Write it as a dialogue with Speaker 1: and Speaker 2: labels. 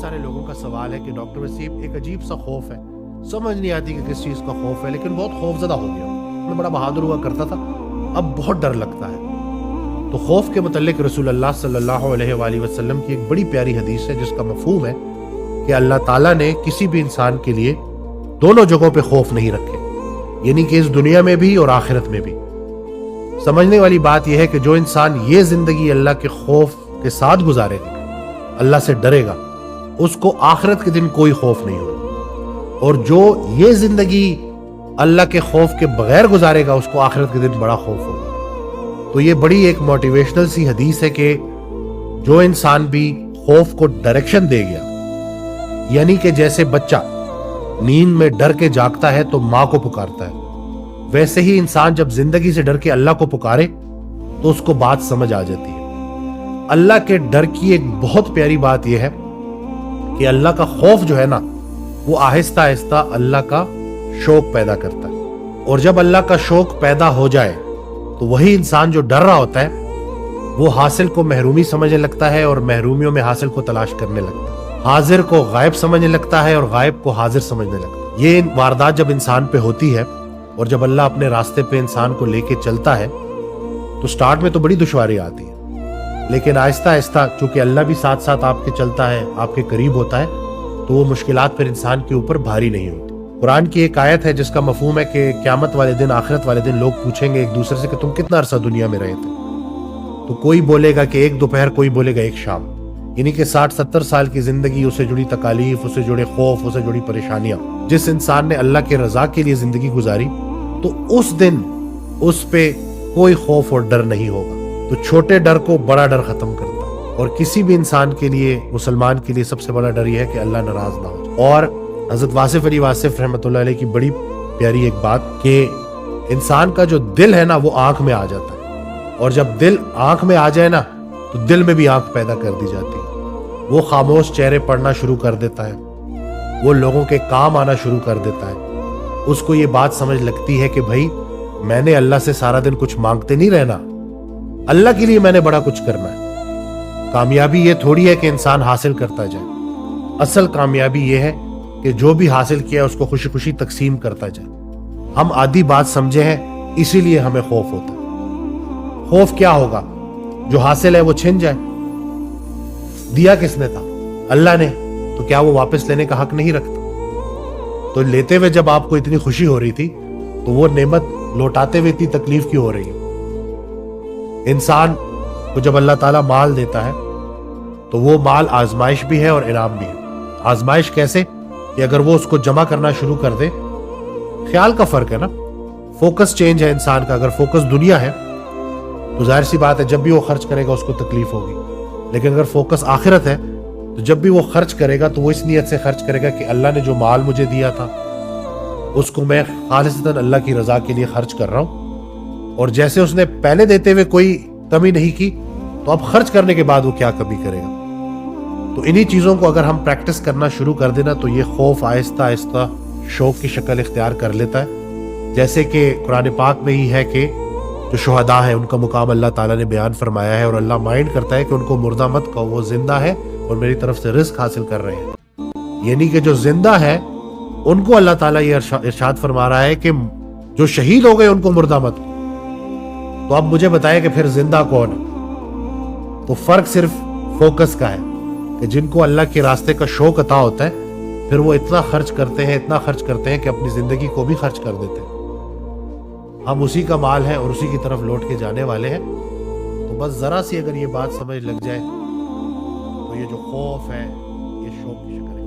Speaker 1: سارے لوگوں کا سوال ہے کہ ڈاکٹر وسیم ایک عجیب سا خوف ہے، سمجھ نہیں آتی کہ کس چیز کا خوف ہے، لیکن بہت خوف زدہ ہو گیا، میں بڑا بہادر ہوا کرتا تھا، اب بہت ڈر لگتا ہے۔ تو خوف کے متعلق رسول اللہ صلی اللہ علیہ وآلہ وسلم کی ایک بڑی پیاری حدیث ہے جس کا مفہوم ہے کہ اللہ تعالیٰ نے کسی بھی انسان کے لیے دونوں جگہوں پہ خوف نہیں رکھے، یعنی کہ اس دنیا میں بھی اور آخرت میں بھی۔ سمجھنے والی بات یہ ہے کہ جو انسان یہ زندگی اللہ کے خوف کے ساتھ گزارے گا، اللہ سے ڈرے گا، اس کو آخرت کے دن کوئی خوف نہیں ہوگا، اور جو یہ زندگی اللہ کے خوف کے بغیر گزارے گا اس کو آخرت کے دن بڑا خوف ہوگا۔ تو یہ بڑی ایک موٹیویشنل سی حدیث ہے کہ جو انسان بھی خوف کو ڈائریکشن دے گیا، یعنی کہ جیسے بچہ نیند میں ڈر کے جاگتا ہے تو ماں کو پکارتا ہے، ویسے ہی انسان جب زندگی سے ڈر کے اللہ کو پکارے تو اس کو بات سمجھ آ جاتی ہے۔ اللہ کے ڈر کی ایک بہت پیاری بات یہ ہے کہ اللہ کا خوف جو ہے نا وہ آہستہ آہستہ اللہ کا شوق پیدا کرتا ہے، اور جب اللہ کا شوق پیدا ہو جائے تو وہی انسان جو ڈر رہا ہوتا ہے وہ حاصل کو محرومی سمجھنے لگتا ہے اور محرومیوں میں حاصل کو تلاش کرنے لگتا ہے، حاضر کو غائب سمجھنے لگتا ہے اور غائب کو حاضر سمجھنے لگتا ہے۔ یہ واردات جب انسان پہ ہوتی ہے اور جب اللہ اپنے راستے پہ انسان کو لے کے چلتا ہے تو سٹارٹ میں تو بڑی دشواری آتی ہے، لیکن آہستہ آہستہ چونکہ اللہ بھی ساتھ ساتھ آپ کے چلتا ہے، آپ کے قریب ہوتا ہے، تو وہ مشکلات پھر انسان کے اوپر بھاری نہیں ہوتی۔ قرآن کی ایک آیت ہے جس کا مفہوم ہے کہ قیامت والے دن، آخرت والے دن لوگ پوچھیں گے ایک دوسرے سے کہ تم کتنا عرصہ دنیا میں رہے تھے، تو کوئی بولے گا کہ ایک دوپہر، کوئی بولے گا ایک شام، یعنی کہ 60-70 سال کی زندگی، اسے جڑی تکالیف، اسے جڑے خوف، اسے جڑی پریشانیاں، جس انسان نے اللہ کے رضا کے لیے زندگی گزاری تو اس دن اس پہ کوئی خوف اور ڈر نہیں ہوگا۔ تو چھوٹے ڈر کو بڑا ڈر ختم کرتا ہے، اور کسی بھی انسان کے لیے، مسلمان کے لیے سب سے بڑا ڈر یہ ہے کہ اللہ ناراض نہ ہو جائے۔ اور حضرت واصف علی واصف رحمۃ اللہ علیہ کی بڑی پیاری ایک بات کہ انسان کا جو دل ہے نا وہ آنکھ میں آ جاتا ہے، اور جب دل آنکھ میں آ جائے نا تو دل میں بھی آنکھ پیدا کر دی جاتی ہے، وہ خاموش چہرے پڑھنا شروع کر دیتا ہے، وہ لوگوں کے کام آنا شروع کر دیتا ہے، اس کو یہ بات سمجھ لگتی ہے کہ بھائی میں نے اللہ سے سارا دن کچھ مانگتے نہیں رہنا، اللہ کے لیے میں نے بڑا کچھ کرنا ہے۔ کامیابی یہ تھوڑی ہے کہ انسان حاصل کرتا جائے، اصل کامیابی یہ ہے کہ جو بھی حاصل کیا اس کو خوشی خوشی تقسیم کرتا جائے۔ ہم آدھی بات سمجھے ہیں، اسی لیے ہمیں خوف ہوتا ہے۔ خوف کیا ہوگا؟ جو حاصل ہے وہ چھن جائے۔ دیا کس نے تھا؟ اللہ نے، تو کیا وہ واپس لینے کا حق نہیں رکھتا؟ تو لیتے ہوئے جب آپ کو اتنی خوشی ہو رہی تھی تو وہ نعمت لوٹاتے ہوئے اتنی تکلیف کیوں ہو رہی ہے؟ انسان کو جب اللہ تعالیٰ مال دیتا ہے تو وہ مال آزمائش بھی ہے اور انعام بھی ہے۔ آزمائش کیسے؟ کہ اگر وہ اس کو جمع کرنا شروع کر دے، خیال کا فرق ہے نا، فوکس چینج ہے انسان کا۔ اگر فوکس دنیا ہے تو ظاہر سی بات ہے جب بھی وہ خرچ کرے گا اس کو تکلیف ہوگی، لیکن اگر فوکس آخرت ہے تو جب بھی وہ خرچ کرے گا تو وہ اس نیت سے خرچ کرے گا کہ اللہ نے جو مال مجھے دیا تھا اس کو میں خالصتاً اللہ کی رضا کے لیے خرچ کر رہا ہوں، اور جیسے اس نے پہلے دیتے ہوئے کوئی کمی نہیں کی تو اب خرچ کرنے کے بعد وہ کیا کمی کرے گا۔ تو انہی چیزوں کو اگر ہم پریکٹس کرنا شروع کر دینا تو یہ خوف آہستہ آہستہ شوق کی شکل اختیار کر لیتا ہے، جیسے کہ قرآن پاک میں ہی ہے کہ جو شہداء ہیں ان کا مقام اللہ تعالیٰ نے بیان فرمایا ہے، اور اللہ مائنڈ کرتا ہے کہ ان کو مردہ مت کہو، وہ زندہ ہے اور میری طرف سے رزق حاصل کر رہے ہیں۔ یعنی کہ جو زندہ ہے ان کو اللہ تعالیٰ یہ ارشاد فرما رہا ہے کہ جو شہید ہو گئے ان کو مردہ مت کہو۔ تو اب مجھے بتائیں کہ پھر زندہ کون ہے؟ تو فرق صرف فوکس کا ہے کہ جن کو اللہ کے راستے کا شوق عطا ہوتا ہے پھر وہ اتنا خرچ کرتے ہیں کہ اپنی زندگی کو بھی خرچ کر دیتے ہیں۔ ہم اسی کا مال ہیں اور اسی کی طرف لوٹ کے جانے والے ہیں۔ تو بس ذرا سی اگر یہ بات سمجھ لگ جائے تو یہ جو خوف ہے یہ شوق کی شکل ہے۔